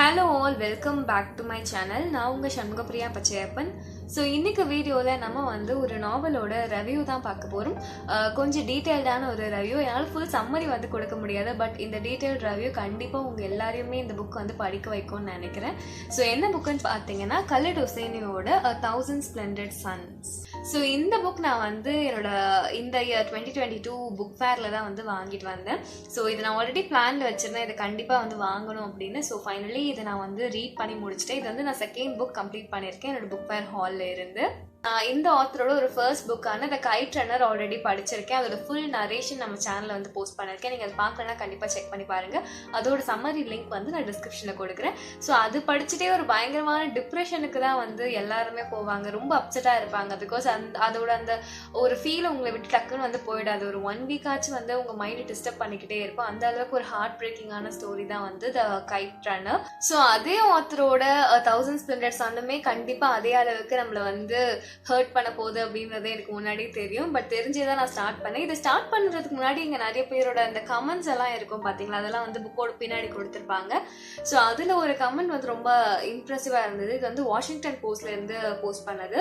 Hello all, welcome back to my channel. நான் உங்கள் Shanmugapriya Pachaiyappan. So இன்றைக்கு வீடியோவில் நம்ம ஒரு நாவலோட ரிவ்யூ தான் பார்க்க போகிறோம். கொஞ்சம் டீட்டெயில்டான ஒரு ரிவ்யூ. என்னால் ஃபுல் சம்மரி கொடுக்க முடியாது, பட் இந்த டீட்டெயில்ட் ரிவ்யூ கண்டிப்பாக உங்கள் எல்லாரையுமே இந்த புக் படிக்க வைக்கும்னு நினைக்கிறேன். ஸோ என்ன புக்குன்னு பார்த்தீங்கன்னா கலட் ஹுசைனியோட 1000 Splendid Suns. ஸோ இந்த புக் நான் என்னோட இந்த இயர் 2022 புக் ஃபேரில் தான் வாங்கிட்டு வந்தேன். ஸோ இதை நான் ஆல்ரெடி பிளான்ல வச்சிருந்தேன், இதை கண்டிப்பாக வாங்கணும் அப்படின்னு. ஸோ ஃபைனலி இதை நான் ரீட் பண்ணி முடிச்சிட்டேன். இது நான் செகண்ட் புக் கம்ப்ளீட் பண்ணியிருக்கேன் என்னோட புக் ஃபேர் ஹாலில் இருந்து. இந்த ஆத்தரோட ஒரு first புக்கான the guide runner already படிச்சிருக்கேன். அதோட ஃபுல் நரேஷன் நம்ம சேனலில் போஸ்ட் பண்ணியிருக்கேன். நீங்கள் அதை பார்க்கலன்னா கண்டிப்பாக செக் பண்ணி பாருங்கள். அதோட சம்மரி லிங்க் நான் டிஸ்கிரிப்ஷனில் கொடுக்குறேன். ஸோ அது படிச்சுட்டே ஒரு பயங்கரமான டிப்ரெஷனுக்கு தான் எல்லாருமே போவாங்க. ரொம்ப அப்செட்டாக இருப்பாங்க. பிகாஸ் அதோட அந்த ஒரு ஃபீல் உங்களை விட்டு டக்குன்னு போயிடாது. ஒரு 1 வீக் ஆச்சு உங்கள் மைண்டை டிஸ்டர்ப் பண்ணிக்கிட்டே இருக்கும். அந்த அளவுக்கு ஒரு ஹார்ட் பிரேக்கிங்கான ஸ்டோரி தான் த கைட் ரன்னர். ஸோ அதே ஆத்தரோட 1000 Splendid Sunமே கண்டிப்பாக அதே அளவுக்கு நம்மளை ஹர்ட் பண்ண போகுது அப்படின்றது எனக்கு முன்னாடியே தெரியும். பட் தெரிஞ்சேதான் நான் ஸ்டார்ட் பண்ணேன். இதை ஸ்டார்ட் பண்ணுறதுக்கு முன்னாடி இங்கே நிறைய பேரோட அந்த கமெண்ட்ஸ் எல்லாம் இருக்கும் பார்த்தீங்களா, அதெல்லாம் புக்கோட பின்னாடி கொடுத்துருப்பாங்க. ஸோ அதில் ஒரு கமெண்ட் ரொம்ப இம்ப்ரெசிவாக இருந்தது. இது வாஷிங்டன் போஸ்ட்ல இருந்து போஸ்ட் பண்ணது.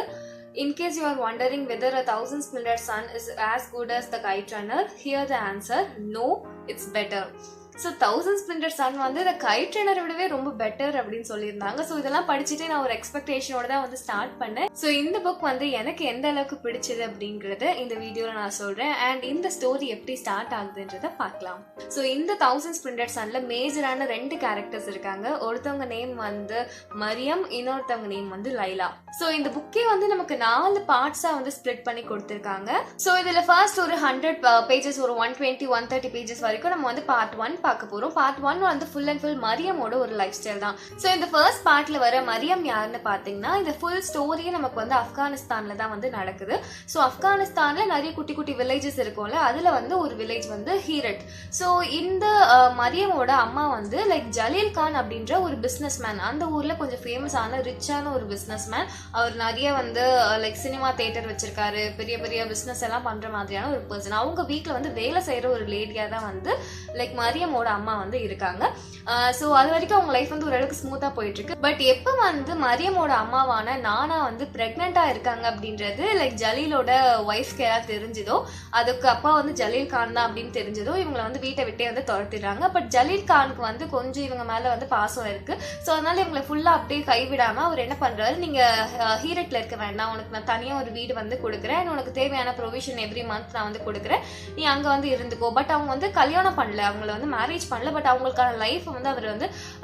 In case you are wondering whether a 1000 Splendid Sun is as good as the Kite Runner, here the answer: no, it's better. So 1000 Splendid Sun இந்த கைட் ரன்னரை விடவே ரொம்ப பெட்டர் அப்படின்னு சொல்லியிருந்தாங்க. ஸோ இதெல்லாம் படிச்சுட்டு நான் ஒரு எக்ஸ்பெக்டேஷனோட தான் ஸ்டார்ட் பண்ணேன். ஸோ இந்த புக் எனக்கு எந்த அளவுக்கு பிடிச்சது அப்படிங்கிறத இந்த வீடியோவில் நான் சொல்கிறேன். அண்ட் இந்த ஸ்டோரி எப்படி ஸ்டார்ட் ஆகுதுன்றதை பார்க்கலாம். ஸோ இந்த 1000 Splendid Sunல மேஜரான 2 கேரக்டர்ஸ் இருக்காங்க. ஒருத்தவங்க நேம் மரியம், இன்னொருத்தவங்க நேம் லைலா. ஸோ இந்த புக்கே நமக்கு 4 பார்ட்ஸாக ஸ்ப்ளிட் பண்ணி கொடுத்துருக்காங்க. ஸோ இதில் ஃபர்ஸ்ட் ஒரு 100 பேஜஸ், ஒரு 120-130 பேஜஸ் வரைக்கும் நம்ம பார்ட் 1 பார்க்க போறோம். பார்ட் 1 ஃபுல் அண்ட் ஃபுல் மரியமோட ஒரு லைஃப் ஸ்டைல் தான். ஸோ இந்த ஃபர்ஸ்ட் பார்ட்ல வர மரியம் யாருன்னு பார்த்தீங்கன்னா, இந்த ஃபுல் ஸ்டோரியே நமக்கு ஆப்கானிஸ்தான்ல தான் நடக்குது. ஸோ ஆப்கானிஸ்தான்ல நிறைய குட்டி குட்டி வில்லேஜஸ் இருக்கும்ல, அதுல ஒரு வில்லேஜ் ஹீரட். ஸோ இந்த மரியமோட அம்மா லைக் ஜலீல் கான் அப்படின்ற ஒரு பிசினஸ் மேன். அந்த ஊர்ல கொஞ்சம் ஃபேமஸான ரிச்சான ஒரு பிசினஸ் மேன். அவர் நிறைய லைக் சினிமா தியேட்டர் வச்சிருக்காரு, பெரிய பெரிய பிசினஸ் எல்லாம் பண்ற மாதிரியான ஒரு பர்சன். அவங்க வீட்டுல வேலை செய்யற ஒரு லேடியா தான் லைக் மரியமோட அம்மா இருக்காங்க. சோ அது வரைக்கும் அவங்க லைஃப் ஓரளவுக்கு ஸ்மூத்தா போயிட்டு இருக்கு. பட் எப்ப மரியமோட அம்மாவான நானா பிரெக்னெண்டா இருக்காங்க அப்படின்றது லைக் ஜலீலோட ஒய்ஃப்க்கு ஏதாவது தெரிஞ்சதோ, அதுக்கு அப்பா ஜலீல் கான் தான் அப்படின்னு தெரிஞ்சதோ, இவங்களை வீட்டை விட்டே துரத்திடுறாங்க. பட் ஜலீல் கானுக்கு கொஞ்சம் இவங்க மேல பாசம் இருக்கு. சோ அதனால இவங்களை ஃபுல்லா அப்படியே கைவிடாம அவர் என்ன பண்றாரு, நீங்க ஹீரட்ல இருக்க வேண்டாம், உனக்கு நான் தனியா ஒரு வீடு கொடுக்குறேன், உனக்கு தேவையான ப்ரொவிஷன் எவ்ரி மந்த் நான் கொடுக்குறேன், நீ அங்க இருந்துக்கோ. பட் அவங்க கல்யாணம் பண்ணல, அவங்கள மேரேஜ் பண்ணல. பட் அவங்களுக்கான லைஃப் அவர்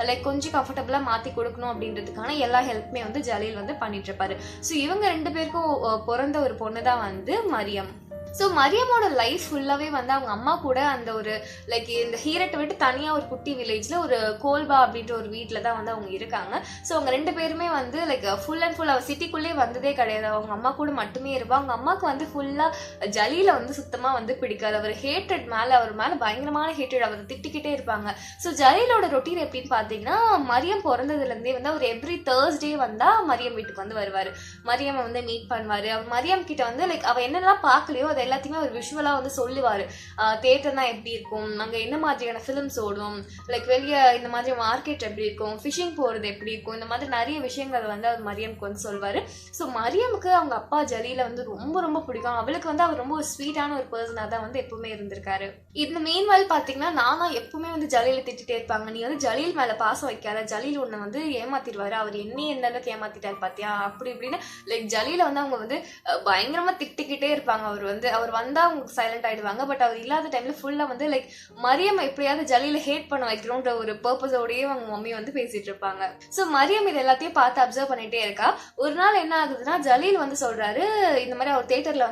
லைக் கொஞ்சம் கம்ஃபர்டபுளா மாத்தி கொடுக்கணும் அப்படின்றதுக்கான எல்லா ஹெல்ப்புமே ஜலீல் பண்ணிட்டு இருப்பாரு. சோ இவங்க 2 பேருக்கும் பிறந்த ஒரு பொண்ணு தான் மரியம். ஸோ மரியமோட லைஃப் ஃபுல்லாகவே அவங்க அம்மா கூட அந்த ஒரு லைக் இந்த ஹீரட்டை விட்டு தனியாக ஒரு குட்டி வில்லேஜில் ஒரு கோல்பா அப்படின்ற ஒரு வீட்டில் தான் அவங்க இருக்காங்க. ஸோ அவங்க 2 பேருமே லைக் ஃபுல் அண்ட் ஃபுல் அவர் சிட்டிக்குள்ளே வந்ததே கிடையாது. அவங்க அம்மா கூட மட்டுமே இருப்பாங்க. அவங்க அம்மாவுக்கு ஃபுல்லாக ஜலீல சுத்தமாக பிடிக்காது. அவர் ஹேட்ரட் மேலே, அவர் மேலே பயங்கரமான ஹேட்ரட், அவர் திட்டிக்கிட்டே இருப்பாங்க. ஸோ ஜலீலோட ரொட்டீன் எப்படின்னு பார்த்தீங்கன்னா, மரியம் பிறந்ததுலேருந்தே அவர் எவ்ரி தேர்ஸ்டே வந்தால் மரியம் வீட்டுக்கு வருவார். மரியம் மீட் பண்ணுவார். அவர் மரியம் கிட்ட லைக் அவள் என்னெல்லாம் பார்க்கலையோ அதை எல்லாத்தையுமே ஒரு விஷுவலா சொல்லுவாரு. தியேட்டர்னா எப்படி இருக்கும், அங்க என்ன மாதிரியான பிலிம்ஸ் ஓடும், லைக் வெளியே இந்த மாதிரி மார்க்கெட் எப்படி இருக்கும், ஃபிஷிங் போறது எப்படி இருக்கும், இந்த மாதிரி நிறைய விஷயங்கள் அவர் மரியமுக்கு சொல்வாரு. ஸோ மரியமுக்கு அவங்க அப்பா ஜலீல ரொம்ப ரொம்ப பிடிக்கும். அவளுக்கு அவர் ரொம்ப ஒரு ஸ்வீட்டான ஒரு பர்சனா தான் எப்பவுமே இருந்திருக்காரு. இந்த மீன்வால் பாத்தீங்கன்னா, நானா எப்பவுமே ஜலீல திட்டிட்டே இருப்பாங்க, நீ ஜலீல் மேல பாசம் வைக்காத, ஜலீல் உன்னை ஏமாத்திடுவாரு, அவர் என்ன எந்த அளவுக்கு ஏமாத்திட்டாரு பாத்தியா அப்படி இப்படின்னு லைக் ஜலீல அவங்க பயங்கரமா திட்டிக்கிட்டே இருப்பாங்க. அவர் வந்தா அவங்க சைலண்ட் ஆயிடுவாங்க. பட் அவர் இல்லாத டைம்ல ஃபுல்லா லைக் மரியம் எப்படியாவது ஜலீல ஹேட் பண்ண வைக்கணும்ன்ற ஒரு பர்பஸோடயே அவங்க மம்மி பேசிட்டு இருப்பாங்க. சோ மரியம் இது எல்லாத்தையும் பார்த்து அப்சர்வ் பண்ணிட்டே இருக்கா. ஒரு நாள் என்ன ஆகுதுன்னா, ஜலீல் சொல்றாரு, இந்த மாதிரி அவர் தியேட்டர்ல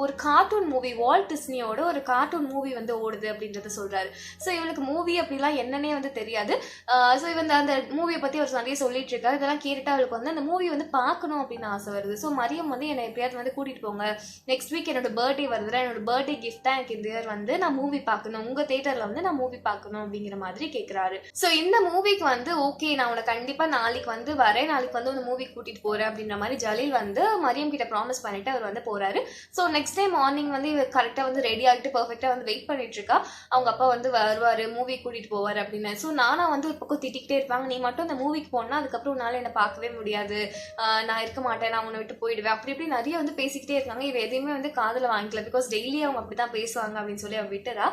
ஒரு கார்ட்டூன் மூவி, வால்ட் டிஸ்னியோட ஒரு கார்ட்டூன் மூவி ஓடுது அப்படின்றத சொல்றாரு. சோ இவளுக்கு மூவி அப்படிலாம் என்னன்னே தெரியாது. சோ அந்த மூவியை பத்தி அவர் நிறைய சொல்லிட்டு இருக்காரு. இதெல்லாம் கேட்டுட்டு அவளுக்கு அந்த மூவி பார்க்கணும் அப்படின்னு ஆசை வருது. சோ மரியம் என்னை எப்படியாவது கூட்டிட்டு போங்க, நெக்ஸ்ட் வீக் என்னோட என்னோட பர்த்டே வருதுல, என்னோட பர்த்டே கிஃப்ட் தான் எனக்கு இந்த இயர் வந்து நான் மூவி பார்க்கணும், உங்க தியேட்டர்ல வந்து நான் மூவி பார்க்கணும் அப்படிங்கிற மாதிரி கேட்கிறாரு. ஸோ இந்த மூவிக்கு வந்து ஓகே நான் உனக்கு கண்டிப்பா நாளைக்கு வந்து வரேன், நாளைக்கு வந்து ஒரு மூவி கூட்டிட்டு போறேன் அப்படின்ற மாதிரி ஜலீல் வந்து மரியம் கிட்ட ப்ராமிஸ் பண்ணிட்டு அவர் வந்து போறாரு. ஸோ நெக்ஸ்ட் டே மார்னிங் வந்து இவர் கரெக்டா வந்து ரெடி ஆகிட்டு பர்ஃபெக்டா வந்து வெயிட் பண்ணிட்டு இருக்கா, அவங்க அப்பா வந்து வருவாரு மூவி கூட்டிட்டு போவாரு அப்படின்னு. ஸோ நானா வந்து ஒரு பக்கம் திட்டிக்கிட்டே இருப்பாங்க, நீ மட்டும் அந்த மூவிக்கு போனா அதுக்கப்புறம் உன்னால என்ன பார்க்கவே முடியாது, நான் இருக்க மாட்டேன், நான் உன்னை விட்டு போயிடுவேன், அப்படி இப்படி நிறைய வந்து பேசிக்கிட்டே இருக்காங்க. இவ எதையுமே வந்து காதுல வாங்கிக்கல, பிகாஸ் டெய்லி அவங்க அப்படிதான் பேசுவாங்க அப்படின்னு சொல்லி அவ விட்டுறா.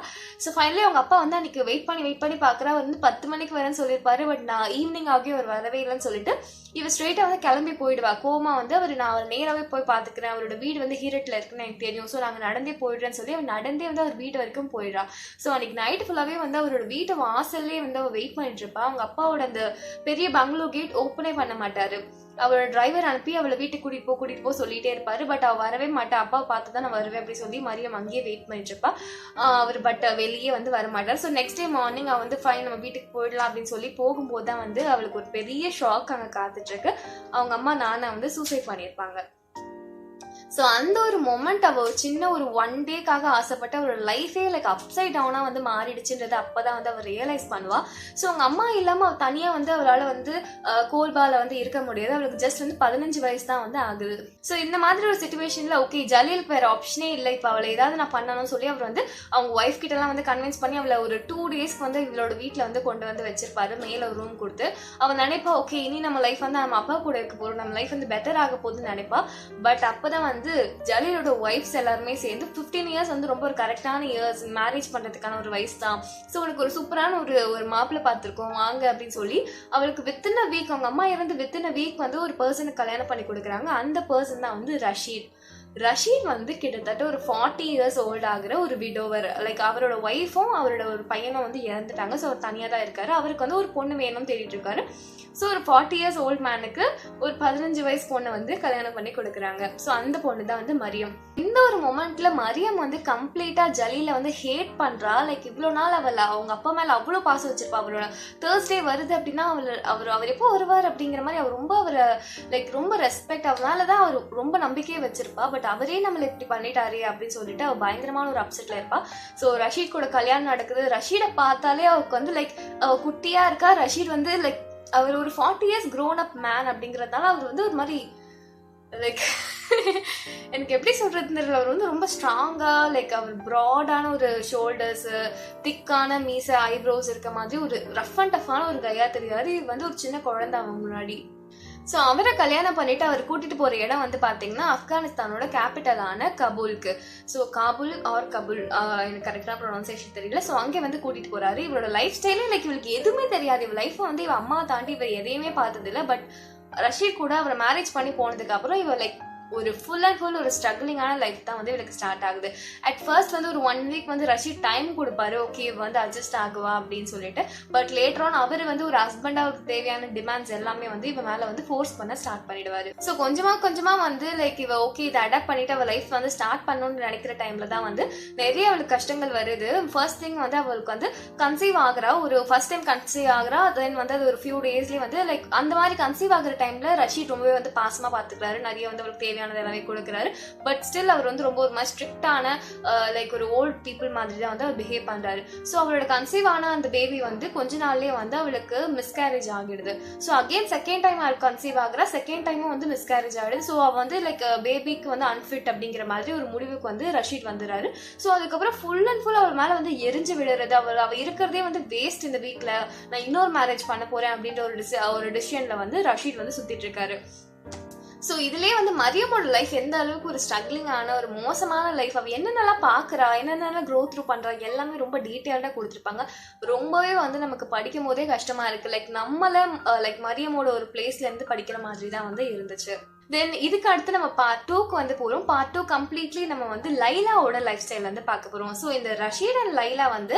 ஸோ ஃபைனலி அவங்க அப்பா வந்து அன்னைக்கு வெயிட் பண்ணி பாக்குறா, வந்து 10 மணிக்கு வரேன்னு சொல்லியிருப்பாரு, பட் நான் ஈவினிங் ஆகியும் அவர் வரவே இல்லைன்னு சொல்லிட்டு இவ ஸ்ட்ரெயிட்டா வந்து கிளம்பி போயிடுவா. கோமா வந்து நான் அவர் நேராவே போய் பாத்துக்கிறேன், அவரோட வீடு வந்து ஹீரட்ல இருக்குன்னு எனக்கு தெரியும், ஸோ நாங்க நடந்தே போயிடுறேன்னு சொல்லி அவர் நடந்தே வந்து அவர் வீடு வரைக்கும் போயிடுறா. ஸோ அன்னைக்கு நைட்டு ஃபுல்லாவே வந்து அவரோட வீட்டு வாசல்லே வந்து அவ வெயிட் பண்ணிட்டு இருப்பா. அவங்க அப்பாவோட அந்த பெரிய பங்களோ கேட் ஓப்பனே பண்ண மாட்டாரு, அவரோட டிரைவர் அனுப்பி அவளை வீட்டுக்கு கூட்டிட்டு போ சொல்லிட்டே இருப்பாரு. பட் அவ வரவே மாட்டா, அப்பா பார்த்துதான் நான் வருவேன் அப்படி சொல்லி மரியம் அங்கேயே வெயிட் பண்ணிட்டு இருப்பா. அவர் பட் வெளியே வந்து வர மாட்டார். ஸோ நெக்ஸ்ட் டே மார்னிங் அவ வந்து ஃபைன் நம்ம வீட்டுக்கு போயிடலாம் அப்படின்னு சொல்லி போகும்போது தான் வந்து அவளுக்கு ஒரு பெரிய ஷாக் அங்கே காத்துட்டு இருக்கு. அவங்க அம்மா நானா வந்து சூசைட் பண்ணியிருப்பாங்க. ஸோ அந்த ஒரு மொமெண்ட் அவள் ஒரு சின்ன ஒரு 1 டேக்காக ஆசைப்பட்டு அவரோட லைஃபே லைக் அப்சைட் டவுனாக வந்து மாறிடுச்சுன்றது அப்போதான் வந்து அவர் ரியலைஸ் பண்ணுவா. ஸோ அவங்க அம்மா இல்லாமல் அவள் தனியாக வந்து அவளால் வந்து கோல்பால வந்து இருக்க முடியாது, அவளுக்கு ஜஸ்ட் வந்து 15 வயசு தான் வந்து ஆகுது. ஸோ இந்த மாதிரி ஒரு சுச்சுவேஷனில் ஓகே ஜலீலுக்கு வேற ஆப்ஷனே இல்லை, இப்போ அவளை ஏதாவது நான் பண்ணணும்னு சொல்லி அவர் வந்து அவங்க ஒய்ஃப் கிட்டலாம் வந்து கன்வின்ஸ் பண்ணி அவளை ஒரு 2 டேஸ்க்கு வந்து இவளோட வீட்டில் வந்து கொண்டு வந்து வச்சிருப்பாரு, மேலே ஒரு ரூம் கொடுத்து. அவள் நினைப்பா ஓகே இனி நம்ம லைஃப் வந்து நம்ம அப்பா கூட இருக்க போகிறோம், நம்ம லைஃப் வந்து பெட்டர் ஆக போகுதுன்னு நினைப்பா. பட் அப்போதான் வந்து ஜலீலோட ஒய்ஃப்ஸ் எல்லாருமே சேர்ந்து 15 இயர்ஸ் வந்து ரொம்ப ஒரு கரெக்டான இயர்ஸ், மேரேஜ் பண்றதுக்கான ஒரு வயசு தான், ஸோ உனக்கு ஒரு சூப்பரான ஒரு மாப்பிள்ளை பார்த்துருக்கோம் வாங்க அப்படின்னு சொல்லி அவளுக்கு வித்தின் அ வீக், அவங்க அம்மா இருந்து வித்தின் அ வீக் வந்து ஒரு பர்சனுக்கு கல்யாணம் பண்ணி கொடுக்குறாங்க. அந்த பர்சன் தான் வந்து ரஷீத் வந்து கிட்டத்தட்ட ஒரு 40 இயர்ஸ் ஓல்ட் ஆகிற ஒரு விடோவர். லைக் அவரோட ஒய்ஃபும் அவரோட ஒரு பையனும் வந்து இறந்துட்டாங்க, ஸோ அவர் தனியாக தான் இருக்காரு. அவருக்கு வந்து ஒரு பொண்ணு வேணும்னு தேடிட்டு இருக்காரு. ஸோ ஒரு 40 இயர்ஸ் ஓல்ட் மேனுக்கு ஒரு 15 வயசு பொண்ணை வந்து கல்யாணம் பண்ணி கொடுக்குறாங்க. ஸோ அந்த பொண்ணு தான் வந்து மரியம். இந்த ஒரு மொமெண்ட்ல மரியம் வந்து கம்ப்ளீட்டா ஜலீல வந்து ஹேட் பண்றா. லைக் இவ்வளோ நாள் அவங்க அப்பா மேல அவ்வளோ பாசம் வச்சிருப்பா. அவரோட தேர்ஸ்டே வருது அப்படின்னா அவர் எப்போ வருவார் அப்படிங்கிற மாதிரி அவர் ரொம்ப லைக் ரொம்ப ரெஸ்பெக்ட், அவனாலதான் அவர் ரொம்ப நம்பிக்கையே வச்சிருப்பா. பட் அவரே நம்மள இப்படி பண்ணிட்டாரே அப்படின்னு சொல்லிட்டு அவ பயங்கரமான ஒரு அப்செட்ல இருப்பா. ஸோ ரஷீத் கூட கல்யாணம் நடக்குது. ரஷீடை பார்த்தாலே அவருக்கு வந்து லைக் குட்டியா இருக்கா. ரஷீத் வந்து லைக் அவர் ஒரு 40 இயர்ஸ் க்ரோன் அப் மேன் அப்படிங்கறதுனால அவர் வந்து ஒரு மாதிரி லைக் எனக்கு எப்படி சொல்றதுன்னு தெரியல, அவர் வந்து ரொம்ப ஸ்ட்ராங்கா லைக் அவர் ப்ராடான ஒரு ஷோல்டர்ஸ், திக்கான மீச, ஐப்ரோஸ் இருக்க மாதிரி ஒரு ரஃப் அண்ட் டஃப்பான ஒரு கையா தெரியாது. இது வந்து ஒரு சின்ன குழந்தை அவங்க முன்னாடி. ஸோ அவரை கல்யாணம் பண்ணிட்டு அவர் கூட்டிட்டு போற இடம் வந்து பாத்தீங்கன்னா ஆப்கானிஸ்தானோட கேபிட்டலான கபூலுக்கு. ஸோ காபுல் ஆர் கபுல், எனக்கு கரெக்டான ப்ரொனன்சியேஷன் தெரியல. ஸோ அங்கே வந்து கூட்டிட்டு போறாரு. இவரோட லைஃப் ஸ்டைலே லைக் இவளுக்கு எதுவுமே தெரியாது. இவ லைஃப் வந்து இவ அம்மாவை தாண்டி இவ எதையுமே பார்த்தது இல்லை. பட் ரஷீத் கூட அவரை மேரேஜ் பண்ணி போனதுக்கு அப்புறம் இவ லைக் ஒரு ஃபுல் அண்ட் ஃபுல் ஒரு ஸ்ட்ரகிளிங்கான லைஃப் தான் வந்து இவளுக்கு ஸ்டார்ட் ஆகுது. அட் ஃபர்ஸ்ட் வந்து ஒரு 1 வீக் வந்து ரஷீத் டைம் கொடுப்பாரு, ஓகே வந்து அட்ஜஸ்ட் ஆகுவா அப்படின்னு சொல்லிட்டு. பட் லேட்டர் ஆன் அவர் வந்து ஒரு ஹஸ்பண்டா அவருக்கு தேவையான டிமாண்ட்ஸ் எல்லாமே வந்து இவ மேல வந்து ஃபோர்ஸ் பண்ண ஸ்டார்ட் பண்ணிடுவாரு. ஸோ கொஞ்சமா வந்து லைக் இவ ஓகே இதை அடாப்ட் பண்ணிட்டு அவள் லைஃப் வந்து ஸ்டார்ட் பண்ணணும்னு நினைக்கிற டைம்ல தான் வந்து நிறைய அவளுக்கு கஷ்டங்கள் வருது. ஃபர்ஸ்ட் திங் வந்து அவளுக்கு வந்து கன்சீவ் ஆகுறா, ஒரு ஃபர்ஸ்ட் டைம் கன்சீவ் ஆகுறா. தென் வந்து அது ஒரு ஃபியூ டேஸ்லயே வந்து லைக் அந்த மாதிரி கன்சீவ் ஆகுற டைம்ல ரஷீத் ரொம்பவே வந்து பாசமா பாத்துக்கிறாரு, நிறைய வந்து அவளுக்கு தேவையானது எல்லாமே கொடுக்குறாரு. பட் ஸ்டில் அவர் வந்து ரொம்ப ஒரு மாதிரி ஸ்ட்ரிக்டான லைக் ஒரு ஓல்ட் பீப்புள் மாதிரி தான் வந்து அவர் பிஹேவ் பண்றாரு. ஸோ அவளோட கன்சீவ் ஆன அந்த பேபி வந்து கொஞ்ச நாள்லயே வந்து அவளுக்கு மிஸ்கேரேஜ் ஆகிடுது. ஸோ அகெயின் செகண்ட் டைம் அவளுக்கு கன்சீவ் ஆகுறா, செகண்ட் டைமும் வந்து மிஸ்கேரேஜ் ஆகிடுது. ஸோ அவ வந்து லைக் பேபிக்கு வந்து அன்ஃபிட் அப்படிங்கிற மாதிரி ஒரு முடிவுக்கு வந்து ரஷீத் வந்துடுறாரு. ஸோ அதுக்கப்புறம் ஃபுல் அண்ட் ஃபுல் அவள் மேல வந்து எரிஞ்சு விடுறது, அவ இருக்கிறதே வந்து வேஸ்ட், இந்த வீக்ல நான் இன்னொரு மேரேஜ் பண்ண போறேன் அப்படின்ற ஒரு டிசிஷன்ல வந்து ரஷீத் வந்து சுத்திட்டு இருக்காரு. ஸோ இதுலேயே வந்து மரியமோட லைஃப் எந்த அளவுக்கு ஒரு ஸ்ட்ரகிளிங்கான ஒரு மோசமான லைஃப், அவள் என்னென்னலாம் பார்க்குறா, என்னென்னலாம் க்ரோ த்ரூ பண்ணுறா, எல்லாமே ரொம்ப டீட்டெயில்டாக கொடுத்துருப்பாங்க. ரொம்பவே வந்து நமக்கு படிக்கும் போதே கஷ்டமாக இருக்குது. லைக் நம்மளை லைக் மரியமோட ஒரு பிளேஸ்லேருந்து படிக்கிற மாதிரி தான் வந்து இருந்துச்சு. தென் இதுக்கு அடுத்து நம்ம பார்ட் 2க்கு வந்து போகிறோம். பார்ட் 2 கம்ப்ளீட்லி நம்ம வந்து லைலாவோட லைஃப் ஸ்டைல் வந்து பார்க்க போகிறோம். ஸோ இந்த ரஷீத் அண்ட் லைலா வந்து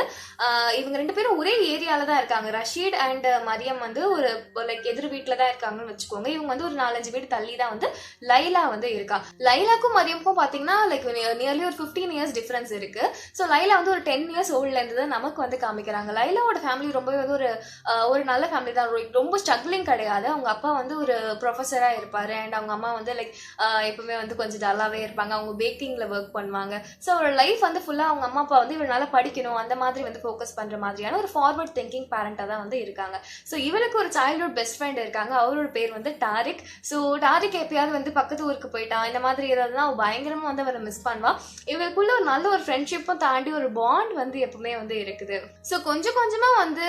இவங்க 2 பேரும் ஒரே ஏரியாவில் தான் இருக்காங்க. ரஷீத் அண்ட் மரியம் வந்து ஒரு லைக் எதிர் வீட்டில் தான் இருக்காங்கன்னு வச்சுக்கோங்க. இவங்க வந்து ஒரு 4-5 வீடு தள்ளி தான் வந்து லைலா வந்து இருக்கா. லைலாக்கும் மரியமுக்கும் பார்த்தீங்கன்னா லைக் நியர்லி ஒரு 15 இயர்ஸ் டிஃப்ரென்ஸ் இருக்கு. ஸோ லைலா வந்து ஒரு 10 இயர்ஸ் ஓல்ட்ல இருந்து நமக்கு வந்து காமிக்கிறாங்க. லைலாவோட ஃபேமிலி ரொம்பவே வந்து ஒரு நல்ல ஃபேமிலி தான், ரொம்ப ஸ்ட்ரகிளிங் கிடையாது. அவங்க அப்பா வந்து ஒரு ப்ரொஃபஸராக இருப்பாரு அண்ட் அவங்க அம்மா அம்மா வந்து லைக் எப்பவுமே வந்து கொஞ்சம் டல்லாவே இருப்பாங்க, அவங்க பேக்கிங்ல ஒர்க் பண்ணுவாங்க. ஸோ அவரோட லைஃப் வந்து ஃபுல்லா அவங்க அம்மா அப்பா வந்து இவனால படிக்கணும் அந்த மாதிரி வந்து ஃபோக்கஸ் பண்ற மாதிரியான ஒரு ஃபார்வர்ட் திங்கிங் பேரண்டா தான் வந்து இருக்காங்க. ஸோ இவளுக்கு ஒரு சைல்ட்ஹுட் பெஸ்ட் ஃப்ரெண்ட் இருக்காங்க, அவரோட பேர் வந்து டாரிக். ஸோ டாரிக் எப்பயாவது வந்து பக்கத்து ஊருக்கு போயிட்டான் இந்த மாதிரி ஏதாவதுனா அவ பயங்கரமா வந்து அவரை மிஸ் பண்ணுவா. இவங்களுக்குள்ள ஒரு நல்ல ஒரு ஃப்ரெண்ட்ஷிப்பும் தாண்டி ஒரு பாண்ட் வந்து எப்பவுமே வந்து இருக்குது. ஸோ கொஞ்சம் கொஞ்சமா வந்து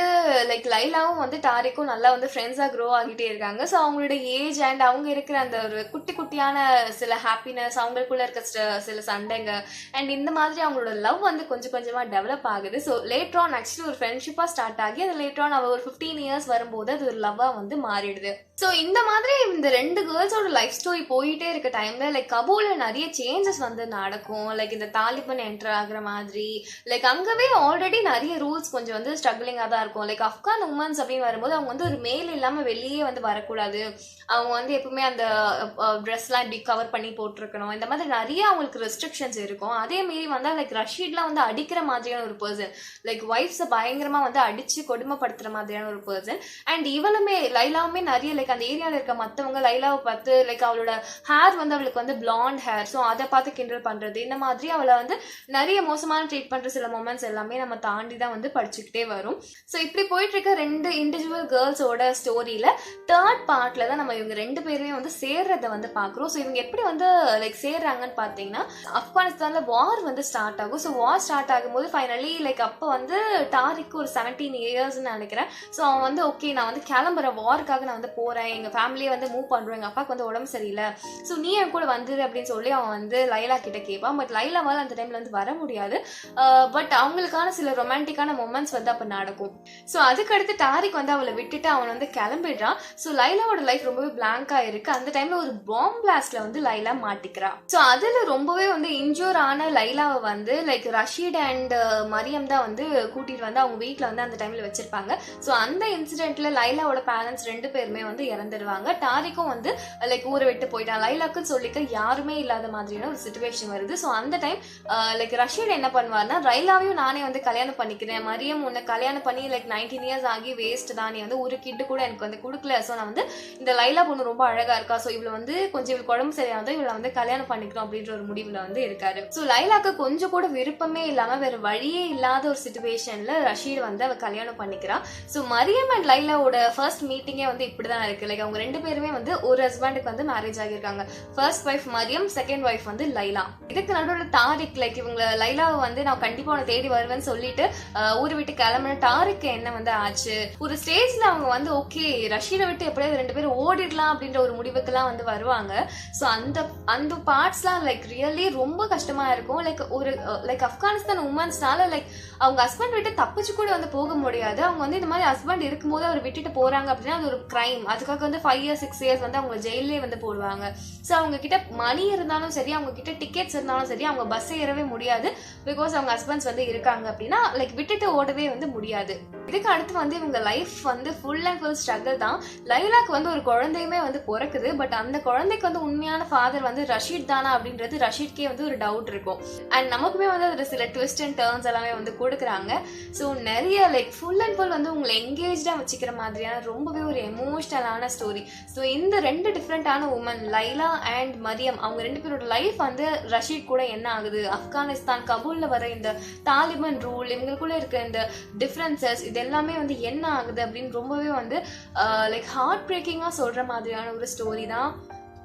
லைக் லைலாவும் வந்து டாரிக்கும் நல்லா வந்து ஃப்ரெண்ட்ஸா க்ரோ ஆகிட்டே இருக்காங்க. ஸோ அவங்களோட ஏஜ் அண்ட் அவங்க இருக்கிற அந்த ஒரு குட்டி குட்டியான சில ஹாப்பினஸ், அவங்களுக்குள்ள இருக்க சில சண்டைங்க அண்ட் இந்த மாதிரி அவங்களோட லவ் வந்து கொஞ்சம் கொஞ்சமா டெவலப் ஆகுது. ஸோ லேட்டர் ஆன் ஆக்சுவலி ஒரு ஃப்ரெண்ட்ஷிப்பா ஸ்டார்ட் ஆகி அது லேட்டர் ஆன் அவ ஒரு 15 இயர்ஸ் வரும்போது அது ஒரு லவ்வா வந்து மாறிடுது. ஸோ இந்த மாதிரி இந்த 2 கேர்ள்ஸோட லைஃப் ஸ்டோரி போயிட்டே இருக்க டைம்ல லைக் கபூல்ல நிறைய சேஞ்சஸ் வந்து நடக்கும். லைக் இந்த தாலிபான் என்டர் ஆகுற மாதிரி லைக் அங்கவே ஆல்ரெடி நிறைய ரூல்ஸ் கொஞ்சம் வந்து ஸ்ட்ரகிளிங்காக தான் இருக்கும். லைக் ஆப்கான் உமன்ஸ் அப்படின்னு வரும்போது அவங்க வந்து ஒரு மேல் இல்லாம வெளியே வந்து வரக்கூடாது, அவங்க வந்து எப்பவுமே அந்த ட்ரெஸ்லாம் இப்படி கவர் பண்ணி போட்டிருக்கணும், இந்த மாதிரி நிறைய அவங்களுக்கு ரெஸ்ட்ரிக்ஷன்ஸ் இருக்கும். அதே மாரி வந்தா லைக் ரஷீட்லாம் வந்து அடிக்கிற மாதிரியான ஒரு பர்சன், லைக் ஒய்ஃப்ஸை பயங்கரமா வந்து அடிச்சு கொடுமைப்படுத்துற மாதிரியான ஒரு பர்சன். அண்ட் இவளுமே லைலாவுமே நிறைய லைக் அந்த ஏரியாவில் இருக்க மற்றவங்க லைலாவை பார்த்து லைக் அவளோட ஹேர் வந்து அவளுக்கு வந்து பிளாண்ட் ஹேர், ஸோ அதை பார்த்து கிண்டல் பண்றது, இந்த மாதிரி அவளை வந்து நிறைய மோசமான ட்ரீட் பண்ற சில மொமெண்ட்ஸ் எல்லாமே நம்ம தாண்டி தான் வந்து படிச்சுக்கிட்டே வரும். ஸோ இப்படி போயிட்டு இருக்க 2 இண்டிவிஜுவல் கேர்ள்ஸோட ஸ்டோரியில 3rd பார்ட்ல தான் நம்ம இவங்க 2 பேருமே வந்து சேர்றதை வந்து பாக்குறோம். ஸோ இவங்க எப்படி வந்து லைக் சேர்றாங்கன்னு பாத்தீங்கன்னா ஆப்கானிஸ்தான்ல வார் வந்து ஸ்டார்ட் ஆகும். ஸோ வார் ஸ்டார்ட் ஆகும்போது ஃபைனலி லைக் அப்போ வந்து டாரிக்கு ஒரு 17 இயர்ஸ்ன்னு நினைக்கிறேன். ஸோ அவன் வந்து ஓகே நான் வந்து கிளம்புறேன், வாருக்காக நான் வந்து போறேன், எங்க ஃபேமிலியை வந்து மூவ் பண்றோம், எங்க அப்பாவுக்கு வந்து உடம்பு சரியில்லை, ஸோ நீ என் கூட வந்துரு அப்படின்னு சொல்லி அவன் வந்து லைலா கிட்ட கேட்பான். பட் லைலாவால் அந்த டைம்ல வந்து வர முடியாது. பட் அவங்களுக்கான சில ரொமான்டிக்கான மொமெண்ட்ஸ் வந்து அப்ப நடக்கும். ஸோ அதுக்கடுத்து டாரிக் வந்து அவளை விட்டுட்டு அவன் வந்து கிளம்பிடுறான். ஸோ லைலாவோட லைஃப் ரொம்பவே பிளாங்கா இருக்கு. அந்த டைம்ல ஒரு பாம்பு பிளாஸ்ட்ல வந்து லைலா மாட்டிக்கிறா. ஸோ அதுல ரொம்பவே வந்து இன்ஜூர் ஆன லைலாவை வந்து லைக் ரஷீட் அண்ட் மரியம் தான் வந்து கூட்டிட்டு வந்து அவங்க வீட்டுல வந்து அந்த டைம்ல வச்சிருப்பாங்க. ஸோ அந்த இன்சிடென்ட்ல லைலாவோட பேரண்ட்ஸ் 2 பேருமே வந்து இறந்துடுவாங்க. டாரிக்கும் வந்து லைக் ஊரை விட்டு போயிட்டான். லைலாக்குன்னு சொல்லிக்க யாருமே இல்லாத மாதிரியான ஒரு சிச்சுவேஷன் வருது. ஸோ அந்த டைம் லைக் ரஷீட் என்ன பண்ணுவார்னா லைலாவையும் நானே வந்து கல்யாணம் பண்ணிக்கிறேன், மரியம் உன்னை கல்யாணம் பண்ணி லைக் 19 இயர்ஸ் ஆகி வேஸ்ட் தான், நீ வந்து ஒரு கிட்டு கூட எனக்கு வந்து கொடுக்கல, ஸோ நான் வந்து இந்த லைலா பொண்ணு ரொம்ப அழகா இருக்கா, ஸோ இவளை வந்து கொஞ்சம் இவளுக்கு உடம்பு சரியானதோ இவளை வந்து கல்யாணம் பண்ணிக்கணும் அப்படின்ற ஒரு முடிவுல வந்து இருக்காரு. ஸோ லைலாக்கு கொஞ்சம் கூட விருப்பமே இல்லாம வேற வழியே இல்லாத ஒரு சிச்சுவேஷன்ல ரஷீட் வந்து அவ கல்யாணம் பண்ணிக்கிறா. ஸோ மரியம் அண்ட் லைலாவோட ஃபர்ஸ்ட் மீட்டிங்கே வந்து இப்படிதான் இருக்கு. லைக் அவங்க 2 பேருமே வந்து ஒரு ஹஸ்பண்டுக்கு வந்து மேரேஜ் ஆகியிருக்காங்க. First wife Mariam, second wife வந்து லைலா. இதுக்கு நடுவில் டாரிக் லைக் இவங்க லைலாவை வந்து நான் கண்டிப்பா உன்னை தேடி வருவேன்னு சொல்லிட்டு ஊரை விட்டு கிளம்புன டாரிக்கு என்ன வந்து ஆச்சு, ஒரு ஸ்டேஜ்ல அவங்க வந்து ஓகே ரஷீடை விட்டு எப்படியாவது 2 பேரும் ஓடிடலாம் அப்படின்ற ஒரு முடிவுக்குலாம் வந்து வருவாங்க. ஸோ அந்த பார்ட்ஸ்லாம் லைக் ரியலி ரொம்ப கஷ்டமா இருக்கும். லைக் ஒரு லைக் ஆப்கானிஸ்தான் உமன்ஸ்னால லைக் அவங்க ஹஸ்பண்ட் விட்டு தப்பிச்சு கூட வந்து போக முடியாது. அவங்க வந்து இந்த மாதிரி ஹஸ்பண்ட் இருக்கும்போது அவர் விட்டுட்டு போறாங்க அப்படின்னா அது ஒரு கிரைம். அதுக்காக வந்து 5 இயர்ஸ் 6 இயர்ஸ் வந்து அவங்க ஜெயிலே வந்து போடுவாங்க. ஸோ அவங்க கிட்ட மணி இருந்தாலும் சரி, அவங்க கிட்ட டிக்கெட்ஸ் இருந்தாலும் சரி, அவங்க பஸ் ஏறவே முடியாது. பிகாஸ் அவங்க ஹஸ்பண்ட்ஸ் வந்து இருக்காங்க அப்படின்னா லைக் விட்டுட்டு ஓடவே வந்து முடியாது. இதுக்கு அடுத்து வந்து இவங்க லைஃப் வந்து ஃபுல் அண்ட் ஃபுல் ஸ்ட்ரகிள் தான். லைலாக்கு வந்து ஒரு குழந்தையுமே வந்து பிறக்குது. பட் அந்த குழந்தைக்கு வந்து உண்மையான ஃபாதர் வந்து ரஷீட் தானா அப்படின்றது ரஷீட்கே வந்து ஒரு டவுட் இருக்கும். அண்ட் நமக்குமே வந்து அது சில ட்விஸ்ட் அண்ட் டர்ன்ஸ் எல்லாமே வந்து கொடுக்குறாங்க. ஸோ நிறைய லைக் ஃபுல் அண்ட் ஃபுல் வந்து உங்களை எங்கேஜா வச்சுக்கிற மாதிரியான ரொம்பவே ஒரு எமோஷனலான ஸ்டோரி. ஸோ இந்த 2 டிஃப்ரெண்டான உமன் லைலா அண்ட் மரியம் அவங்க 2 பேரோட லைஃப் வந்து ரஷீட் கூட என்ன ஆகுது, ஆப்கானிஸ்தான் கபூல்ல வர இந்த தாலிபான் ரூல், இவங்களுக்குள்ள இருக்க இந்த டிஃப்ரென்சஸ், இது எல்லாமே வந்து என்ன ஆகுது அப்படின்னு ரொம்பவே வந்து லைக் ஹார்ட் பிரேக்கிங்கா சொல்ற மாதிரியான ஒரு ஸ்டோரி தான்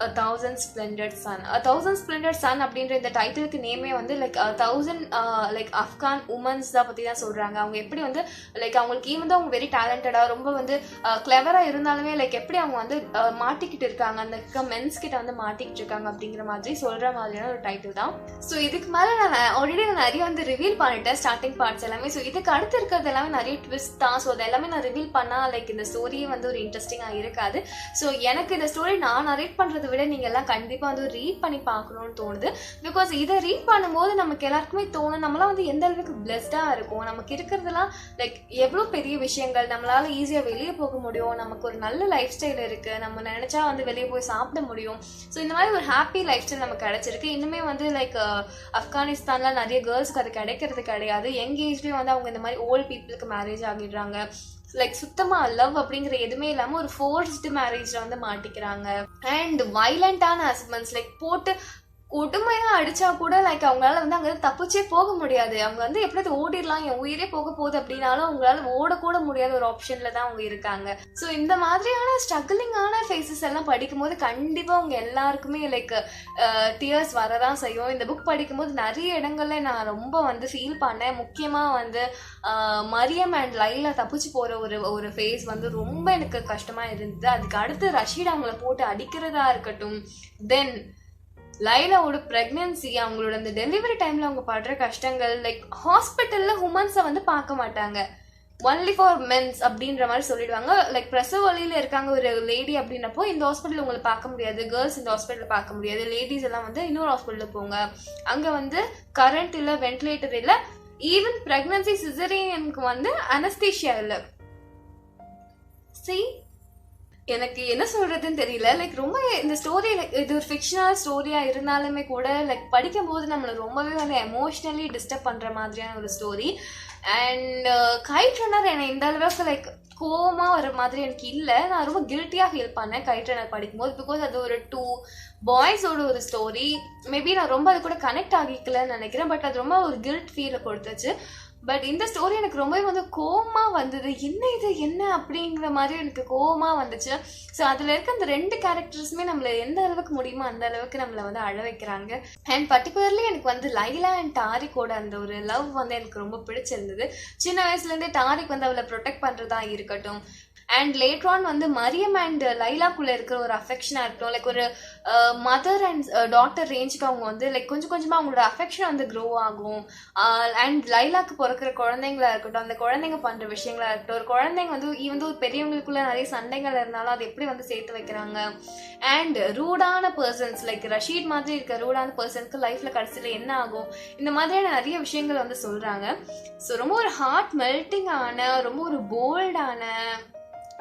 A Thousand Splendid Sun. A Thousand Splendid Sun அப்படின்ற இந்த டைட்டிலுக்கு நேமே வந்து லைக் 1000 லைக் ஆப்கான் உமன்ஸ் தான் பத்தி தான் சொல்றாங்க. அவங்க எப்படி வந்து லைக் அவங்களுக்கு ஈவன் தான் அவங்க வெரி டேலண்டடா ரொம்ப வந்து கிளவரா இருந்தாலுமே லைக் எப்படி அவங்க வந்து மாட்டிக்கிட்டு இருக்காங்க, அந்த மென்ஸ் கிட்ட வந்து மாட்டிக்கிட்டு இருக்காங்க அப்படிங்கிற மாதிரி சொல்ற மாதிரியான ஒரு டைட்டில் தான். ஸோ இதுக்கு மேல நான் ஆல்ரெடி நிறைய வந்து ரிவீல் பண்ணிட்டேன் ஸ்டார்டிங் பார்ட்ஸ் எல்லாமே. ஸோ இதுக்கு அடுத்து இருக்கிறது எல்லாமே நிறைய ட்விஸ்ட் தான். ஸோ அது எல்லாமே நான் ரிவீல் பண்ணா லைக் இந்த ஸ்டோரியே வந்து ஒரு இன்ட்ரெஸ்டிங்கா இருக்காது. ஸோ எனக்கு இந்த ஸ்டோரி நான் நரேட் பண்றது விட நீங்க எல்லாம் கண்டிப்பா வந்து ரீட் பண்ணி பார்க்கணும்னு தோணுது. பிகாஸ் இதை ரீட் பண்ணும்போது நமக்கு எல்லாருக்குமே தோணும் நம்மளாம் வந்து எந்த அளவுக்கு பிளஸ்டா இருக்கும், நமக்கு இருக்கிறதுலாம் லைக் எவ்வளவு பெரிய விஷயங்கள், நம்மளால ஈஸியா வெளியே போக முடியும், நமக்கு ஒரு நல்ல லைஃப் ஸ்டைல் இருக்கு, நம்ம நினைச்சா வந்து வெளியே போய் சாப்பிட முடியும். ஸோ இந்த மாதிரி ஒரு ஹாப்பி லைஃப் ஸ்டைல் நமக்கு கிடைச்சிருக்கு. இன்னுமே வந்து லைக் ஆப்கானிஸ்தான்ல நிறைய கேர்ள்ஸ்க்கு அது கிடைக்கிறது கிடையாது. யங் ஏஜ்லயும் வந்து அவங்க இந்த மாதிரி ஓல்ட் பீப்புளுக்கு மேரேஜ் ஆகிடுறாங்க. லைக் சுத்தமா லவ் அப்படிங்கிற எதுவுமே இல்லாம ஒரு ஃபோர்ஸ்டு மேரேஜ்ல வந்து மாட்டிக்கிறாங்க. அண்ட் வைலண்டான ஹஸ்பண்ட்ஸ், லைக் போட்டு கொடுமையா அடிச்சா கூட லைக் அவங்களால வந்து அங்க தப்பிச்சே போக முடியாது. அவங்க வந்து எப்படியாவது ஓடிடலாம், என் உயிரே போக போகுது அப்படின்னாலும் அவங்களால ஓடக்கூட முடியாத ஒரு ஆப்ஷன்ல தான் அவங்க இருக்காங்க. ஸோ இந்த மாதிரியான ஸ்ட்ரகிளிங்கான ஃபேஸஸ் எல்லாம் படிக்கும்போது கண்டிப்பா அவங்க எல்லாருக்குமே லைக் டியர்ஸ் வரதான் செய்யும். இந்த புக் படிக்கும்போது நிறைய இடங்கள்ல நான் ரொம்ப வந்து ஃபீல் பண்ணேன். முக்கியமா வந்து மரியம் அண்ட் லைலா தப்பிச்சு போற ஒரு ஃபேஸ் வந்து ரொம்ப எனக்கு கஷ்டமா இருந்தது. அதுக்கு அடுத்து ரஷீட் அவங்கள போட்டு அடிக்கிறதா இருக்கட்டும், தென் லைலாவோட பிரெக்னன்சி, அவங்களோட அந்த டெலிவரி டைம்ல அவங்க படுற கஷ்டங்கள், லைக் ஹாஸ்பிட்டல்ல உமன்ஸை வந்து பார்க்க மாட்டாங்க, ஒன்லி ஃபார் மென்ஸ் அப்படின்ற மாதிரி சொல்லிடுவாங்க. லைக் பிரசவ வழியில இருக்காங்க ஒரு லேடி அப்படின்னப்போ இந்த ஹாஸ்பிட்டல் உங்களை பார்க்க முடியாது, கேர்ள்ஸ் இந்த ஹாஸ்பிட்டல் பார்க்க முடியாது, லேடிஸ் எல்லாம் வந்து இன்னொரு ஹாஸ்பிட்டலுக்கு போங்க, அங்க வந்து கரண்ட் இல்லை, வென்டிலேட்டர் இல்லை, ஈவன் பிரெக்னன்சி சிசேரியனுக்கு வந்து அனஸ்தீஷியா இல்லை. எனக்கு என்ன சொல்றதுன்னு தெரியல. லைக் ரொம்ப இந்த ஸ்டோரி இது ஒரு ஃபிக்ஷனல் ஸ்டோரியா இருந்தாலுமே கூட லைக் படிக்கும் போது நம்மளை ரொம்பவே வந்து எமோஷ்னலி டிஸ்டர்ப் பண்ற மாதிரியான ஒரு ஸ்டோரி. அண்ட் கைட் ரன்னர் என்னை இந்த அளவுக்கு லைக் கோவமா வர மாதிரி எனக்கு இல்லை. நான் ரொம்ப கில்ட்டியா ஃபீல் பண்ணேன் கைட் ரன்னர் படிக்கும்போது. பிகாஸ் அது ஒரு 2 பாய்ஸோட ஒரு ஸ்டோரி. மேபி நான் ரொம்ப அது கூட கனெக்ட் ஆகிக்கலன்னு நினைக்கிறேன். பட் அது ரொம்ப ஒரு கில்ட் ஃபீலை கொடுத்துச்சு. பட் இந்த ஸ்டோரி எனக்கு ரொம்பவே வந்து கோவமா வந்தது. என்ன இது என்ன அப்படிங்கிற மாதிரி எனக்கு கோவமா வந்துச்சு. ஸோ அதில் இருக்க அந்த 2 கேரக்டர்ஸுமே நம்மளை எந்த அளவுக்கு முடியுமோ அந்த அளவுக்கு நம்மளை வந்து அழ வைக்கிறாங்க. அண்ட் பர்டிகுலர்லி எனக்கு வந்து லைலா அண்ட் டாரிக்கோட அந்த ஒரு லவ் வந்து எனக்கு ரொம்ப பிடிச்சிருந்தது. சின்ன வயசுலேருந்தே டாரிக் வந்து அவளை ப்ரொடெக்ட் பண்ணுறதா இருக்கட்டும், அண்ட் லேட்டர் ஆன் வந்து மரியம் அண்ட் லைலாக்குள்ள இருக்கிற ஒரு அஃபெக்ஷனா இருக்கட்டும், லைக் ஒரு மதர் அண்ட் டாட்டர் ரேஞ்சுக்கு அவங்க வந்து லைக் கொஞ்சம் கொஞ்சமா அவங்களோட அஃபெக்ஷன் வந்து க்ரோ ஆகும். அண்ட் லைலாக்கு பிறக்கிற குழந்தைங்களா இருக்கட்டும், அந்த குழந்தைங்க பண்ற விஷயங்களா இருக்கட்டும், ஒரு குழந்தைங்க வந்து ஈவன் ஒரு பெரியவங்களுக்குள்ள நிறைய சண்டைகள் இருந்தாலும் அதை எப்படி வந்து சேர்த்து வைக்கிறாங்க. அண்ட் ரூடான பர்சன்ஸ் லைக் ரஷீட் மாதிரி இருக்க ரூடான பர்சனுக்கு லைஃப்ல கடைசியில என்ன ஆகும், இந்த மாதிரியான நிறைய விஷயங்கள் வந்து சொல்றாங்க. ஸோ ரொம்ப ஒரு ஹார்ட் மெல்டிங் ஆன, ரொம்ப ஒரு போல்டான,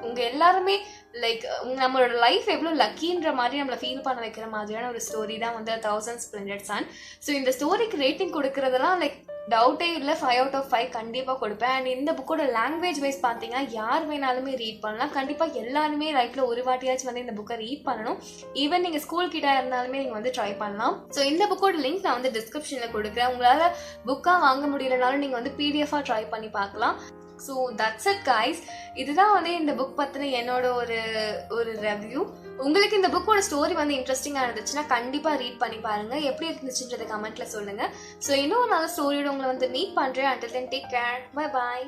உங்க எல்லாருமே லைக் நம்மளோட லைஃப் எவ்வளோ லக்கின்ற மாதிரி நம்மளை ஃபீல் பண்ண வைக்கிற மாதிரியான ஒரு ஸ்டோரி தான் வந்து 1000 Splendid Sun. ஸோ இந்த ஸ்டோரிக்கு ரேட்டிங் கொடுக்கறதெல்லாம் லைக் டவுட்டே இல்லை, 5 out of 5 கண்டிப்பாக கொடுப்பேன். அண்ட் இந்த புக்கோட லாங்குவேஜ் வைஸ் பார்த்தீங்கன்னா யார் வேணாலுமே ரீட் பண்ணலாம். கண்டிப்பாக எல்லாருமே லைஃப்பில் ஒரு வாட்டியாச்சும் வந்து இந்த புக்கை ரீட் பண்ணணும். ஈவன் நீங்கள் ஸ்கூல் கிட்ட இருந்தாலுமே நீங்கள் வந்து ட்ரை பண்ணலாம். ஸோ இந்த புக்கோட லிங்க் நான் வந்து டிஸ்கிரிப்ஷனில் கொடுக்குறேன். உங்களால் புக்காக வாங்க முடியலனாலும் நீங்கள் வந்து பிடிஎஃபாக ட்ரை பண்ணி பார்க்கலாம். So that's it guys. இதுதான் வந்து இந்த புக் பற்றின என்னோட ஒரு ரிவ்யூ. உங்களுக்கு இந்த புக்கோட ஸ்டோரி வந்து இன்ட்ரெஸ்டிங்காக இருந்துச்சுன்னா கண்டிப்பாக ரீட் பண்ணி பாருங்கள். எப்படி இருந்துச்சுன்றதை கமெண்ட்டில் சொல்லுங்கள். ஸோ இன்னும் நல்ல ஸ்டோரியோட உங்களை வந்து மீட் பண்ணுறேன். until then take care. Bye bye.